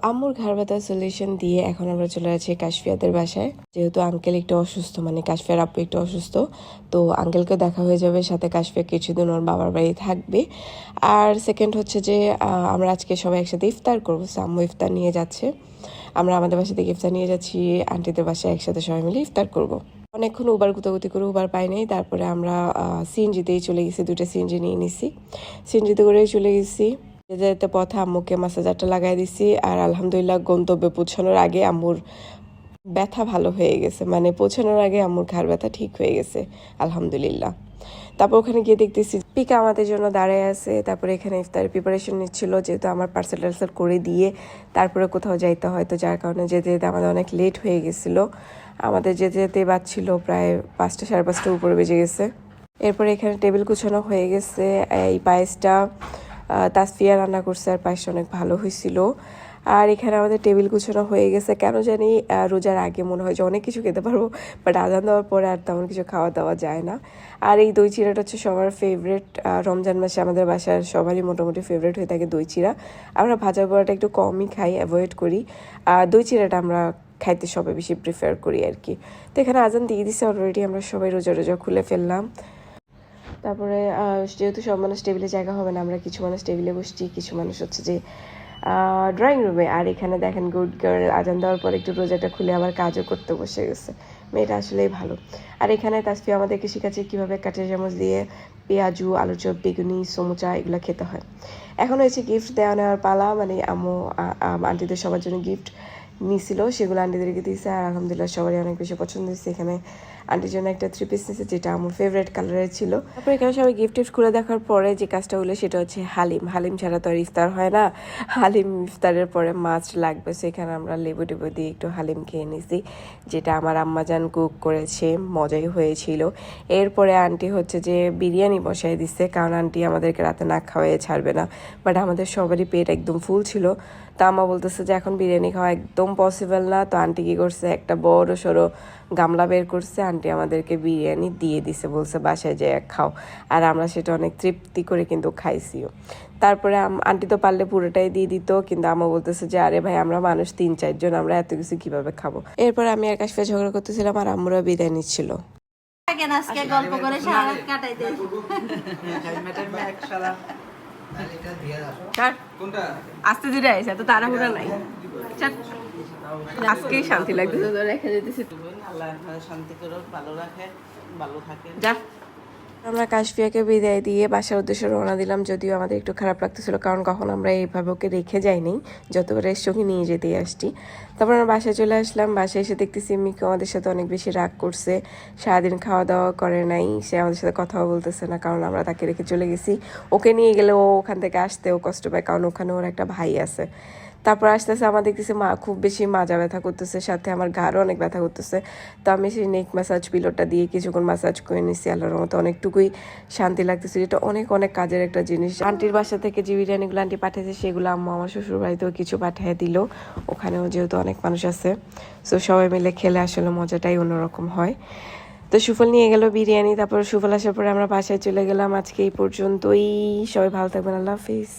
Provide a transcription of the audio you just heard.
আম্মুর ঘাড় ব্যথার সলিউশন দিয়ে এখন আমরা চলে যাচ্ছি কাশফিয়াদের বাসায়। যেহেতু আঙ্কেল একটু অসুস্থ, মানে কাশফিয়ার আপু একটু অসুস্থ, তো আঙ্কেলকে দেখা হয়ে যাবে, সাথে কাশফিয়া কিছুদিন ওর বাবার বাড়ি থাকবে। আর সেকেন্ড হচ্ছে যে আমরা আজকে সবাই একসাথে ইফতার করবো। আম্মু ইফতার নিয়ে যাচ্ছে, আমরা আমাদের বাসা থেকে ইফতার নিয়ে যাচ্ছি আন্টিদের বাসায়, একসাথে সবাই মিলে ইফতার করবো। অনেকক্ষণ উবার গুতাগুতি করে উবার পাই নাই, তারপরে আমরা সিএনজিতেই চলে গেছি, 2টা সিএনজি নিয়ে নিছি, সিএনজিতে করেই চলে গেছি। যেতে যেতে পথে আম্মুকে মাসাজারটা লাগাই দিছি, আর আলহামদুলিল্লাহ গন্তব্যে পৌঁছানোর আগে আম্মুর ব্যথা ভালো হয়ে গেছে, মানে পৌঁছানোর আগে আম্মুর ঘাড় ব্যথা ঠিক হয়ে গেছে আলহামদুলিল্লাহ। তারপর ওখানে গিয়ে দেখতেছি পিকা আমাদের জন্য দাঁড়ায় আছে, তারপরে এখানে ইফতারের প্রিপারেশন নিচ্ছিল, যেহেতু আমার পার্সেল টার্সেল করে দিয়ে তারপরে কোথাও যাইতে হয়, তো যার কারণে যেতে যেতে আমাদের অনেক লেট হয়ে গেছিলো। আমাদের যেতে যেতে বাজছিল প্রায় 5টা সাড়ে 5টার উপরে বেজে গেছে। এরপরে এখানে টেবিল গুছানো হয়ে গেছে। এই পায়েসটা তাসফিয়া রান্না করছে, আর পায়েসটা অনেক ভালো হয়েছিল। আর এখানে আমাদের টেবিল গুছানো হয়ে গেছে। কেন জানি রোজার আগে মনে হয় যে অনেক কিছু খেতে পারবো, বাট আজান দেওয়ার পরে আর তেমন কিছু খাওয়া দাওয়া যায় না। আর এই দই চিড়াটা হচ্ছে সবার ফেভারিট। রমজান মাসে আমাদের বাসার সবারই মোটামুটি ফেভারিট হয়ে থাকে দই চিড়া। আমরা ভাজা পোড়াটা একটু কমই খাই, অ্যাভয়েড করি। আর দই চিড়াটা আমরা খাইতে সবাই বেশি প্রিফার করি আর কি। তো এখানে আজান দিয়ে দিছে অলরেডি, আমরা সবাই রোজা রোজা খুলে ফেললাম। তারপরে যেহেতু সব মানুষ টেবিলে জায়গা হবে না, আমরা কিছু মানুষ টেবিলে বসছি, কিছু মানুষ হচ্ছে যে ড্রয়িং রুমে। আর এখানে দেখেন গুড গার্ল আজান দেওয়ার পর একটু রোজাটা খুলে আবার কাজও করতে বসে গেছে, মেয়েটা আসলেই ভালো। আর এখানে তাসফিয়া আমাদেরকে শিখাচ্ছে কীভাবে কাঁচের চামচ দিয়ে পেঁয়াজু, আলু চপ, বেগুনি, সমুচা এগুলো খেতে হয়। এখন হয়েছে গিফট দেওয়া নেওয়ার পালা, মানে আম্মু আন্টিদের সবার জন্য গিফট নিছিল, সেগুলো আন্টিদেরকে দিয়েছে। আর আলহামদুলিল্লাহ সবারই অনেক বেশি পছন্দ হয়েছে। এখানে আন্টির জন্য একটা 3 পিস নিয়েছে, যেটা আমার ফেভারিট কালারের ছিল। তারপর এখানে সবাই গিফট টিফট খুলে দেখার পরে যে কাজটা হলো সেটা হচ্ছে হালিম। হালিম ছাড়া তো আর ইফতার হয় না, হালিম ইফতারের পরে মাছ লাগবে। সেখানে আমরা লেবু টেবু দিয়ে একটু হালিম খেয়ে নিছি, যেটা আমার আম্মাজান কুক করেছে, মজাই হয়েছিল। এরপরে আন্টি হচ্ছে যে বিরিয়ানি বসাই দিচ্ছে, কারণ আন্টি আমাদেরকে রাতে না খাওয়াই ছাড়বে না, বাট আমাদের সবারই পেট একদম ফুল ছিল। তো আম্মা বলতেছে যে এখন বিরিয়ানি খাওয়া একদম পসিবল না। তো আন্টি কী করছে, একটা বড় সড়ো গামলা বের করছে, আন্টি আমাদেরকে বিরিয়ানি দিয়ে দিছে, বলছে বাসায় যেয়ে খাও। আর আমরা সেটা অনেক তৃপ্তি করে কিন্তু খাইছিও। তারপরে আন্টি তো পারলে পুরোটাই দিয়ে দিত, কিন্তু আম্মা বলতেছে যে আরে ভাই আমরা মানুষ 3-4 জন, আমরা এত কিছু কিভাবে খাবো। এরপর আমি আর কাশফিয়া ঝগড়া করতেছিলাম, আর আম্মুরা বিদায় নিচ্ছিল। গল্প করে সারা কাটাইতে আস্তে ধীরে আইসা তো তাড়াহুড়া নাই, আজকেই শান্তি লাগতেছে, তো রেখে যেতেছি। আল্লাহ শান্তি করে ভালো রাখে, ভালো থাকে। যা আমরা কাশফিয়াকে বিদায় দিয়ে বাসার উদ্দেশ্যে রওনা দিলাম। যদিও আমাদের একটু খারাপ লাগতেছিল, কারণ কখন আমরা এইভাবে ওকে রেখে যাইনি, যতবার এসে ওকে নিয়ে যেতেই আসছি। তারপর আমরা বাসায় চলে আসলাম। বাসায় এসে দেখতেছি মিকু আমাদের সাথে অনেক বেশি রাগ করছে, সারাদিন খাওয়া দাওয়া করে নাই, সে আমাদের সাথে কথাও বলতেছে না, কারণ আমরা তাকে রেখে চলে গেছি। ওকে নিয়ে গেলে ও ওখান থেকে আসতেও কষ্ট পায়, কারণ ওখানে ওর একটা ভাই আছে। তারপর আস্তে আস্তে আমার দেখতেছি খুব বেশি মাজা ব্যথা করতেছে, সাথে আমার ঘাড়ও অনেক ব্যথা করতেছে। তো আমি সেই নেক ম্যাসাজ পিলোটা দিয়ে কিছুক্ষণ ম্যাসাজ করে নিচ্ছি। আল্লাহর মতো অনেকটুকুই শান্তি লাগতেছিল। এটা অনেক অনেক কাজের একটা জিনিস। আন্টির বাসা থেকে যে বিরিয়ানিগুলো আন্টি পাঠিয়েছে, সেগুলো আম্মু আমার শ্বশুর বাড়িতেও কিছু পাঠিয়ে দিল, ওখানেও যেহেতু অনেক মানুষ আছে, সো সবাই মিলে খেলে আসলে মজাটাই অন্যরকম হয়। তো সুফল নিয়ে গেল বিরিয়ানি। তারপর সুফল আসার পরে আমরা বাসায় চলে গেলাম। আজকে এই পর্যন্তই, সবাই ভালো থাকবেন, আল্লাহ হাফিজ।